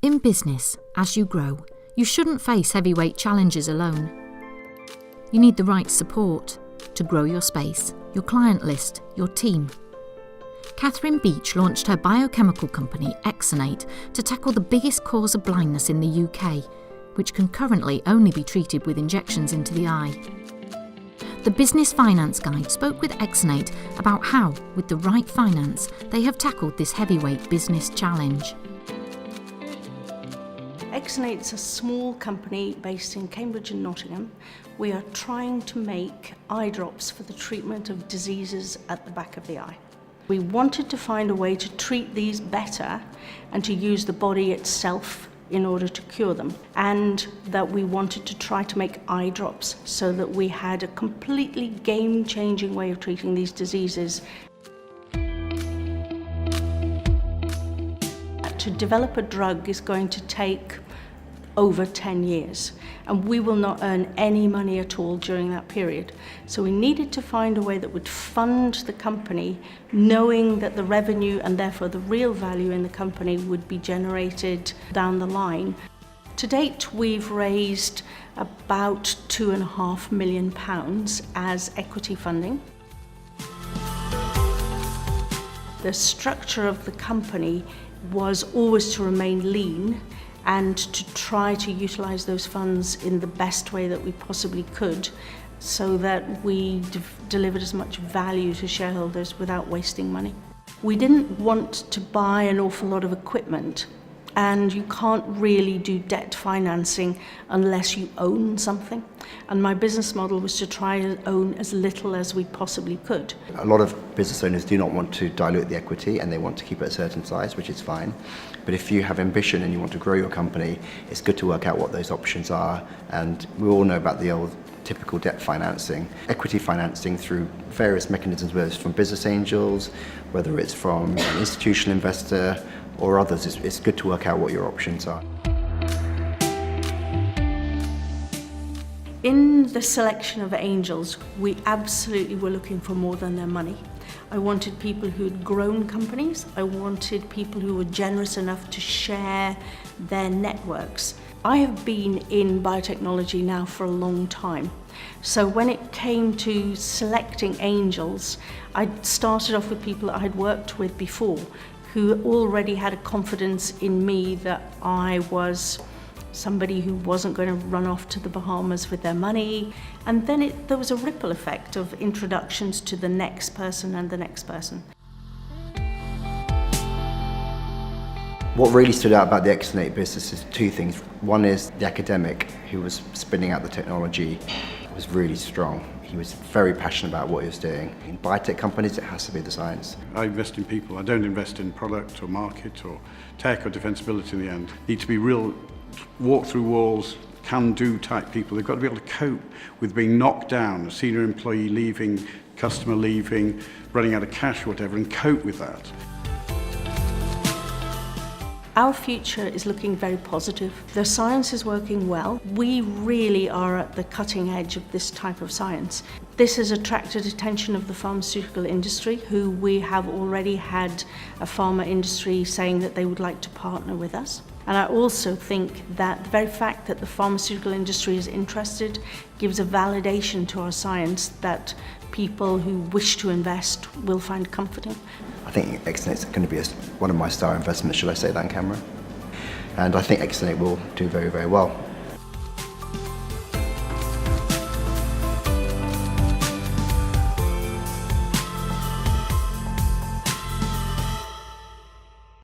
In business, as you grow, you shouldn't face heavyweight challenges alone. You need the right support to grow your space, your client list, your team. Catherine Beech launched her biochemical company, Exonate, to tackle the biggest cause of blindness in the UK, which can currently only be treated with injections into the eye. The Business Finance Guide spoke with Exonate about how, with the right finance, they have tackled this heavyweight business challenge. Exonate's a small company based in Cambridge and Nottingham. We are trying to make eye drops for the treatment of diseases at the back of the eye. We wanted to find a way to treat these better and to use the body itself in order to cure them, and that we wanted to try to make eye drops so that we had a completely game-changing way of treating these diseases. To develop a drug is going to take over 10 years, and we will not earn any money at all during that period. So we needed to find a way that would fund the company, knowing that the revenue and therefore the real value in the company would be generated down the line. To date, we've raised about £2.5 million as equity funding. The structure of the company was always to remain lean and to try to utilise those funds in the best way that we possibly could, so that we delivered as much value to shareholders without wasting money. We didn't want to buy an awful lot of equipment, and you can't really do debt financing unless you own something. And my business model was to try and own as little as we possibly could. A lot of business owners do not want to dilute the equity and they want to keep it a certain size, which is fine. But if you have ambition and you want to grow your company, it's good to work out what those options are. And we all know about the old typical debt financing. Equity financing through various mechanisms, whether it's from business angels, whether it's from an institutional investor or others, it's good to work out what your options are. In the selection of angels, we absolutely were looking for more than their money. I wanted people who had grown companies. I wanted people who were generous enough to share their networks. I have been in biotechnology now for a long time. So when it came to selecting angels, I started off with people that I had worked with before, who already had a confidence in me that I was somebody who wasn't going to run off to the Bahamas with their money. And then there was a ripple effect of introductions to the next person and the next person. What really stood out about the Exonate business is two things. One is the academic who was spinning out the technology was really strong. He was very passionate about what he was doing. In biotech companies, it has to be the science. I invest in people. I don't invest in product or market or tech or defensibility in the end. Need to be real walk through walls, can-do type people. They've got to be able to cope with being knocked down, a senior employee leaving, customer leaving, running out of cash or whatever, and cope with that. Our future is looking very positive. The science is working well. We really are at the cutting edge of this type of science. This has attracted attention of the pharmaceutical industry, who we have already had a pharma industry saying that they would like to partner with us. And I also think that the very fact that the pharmaceutical industry is interested gives a validation to our science that people who wish to invest will find comforting. I think Exonate's going to be one of my star investments, should I say that on camera? And I think Exonate will do very, very well.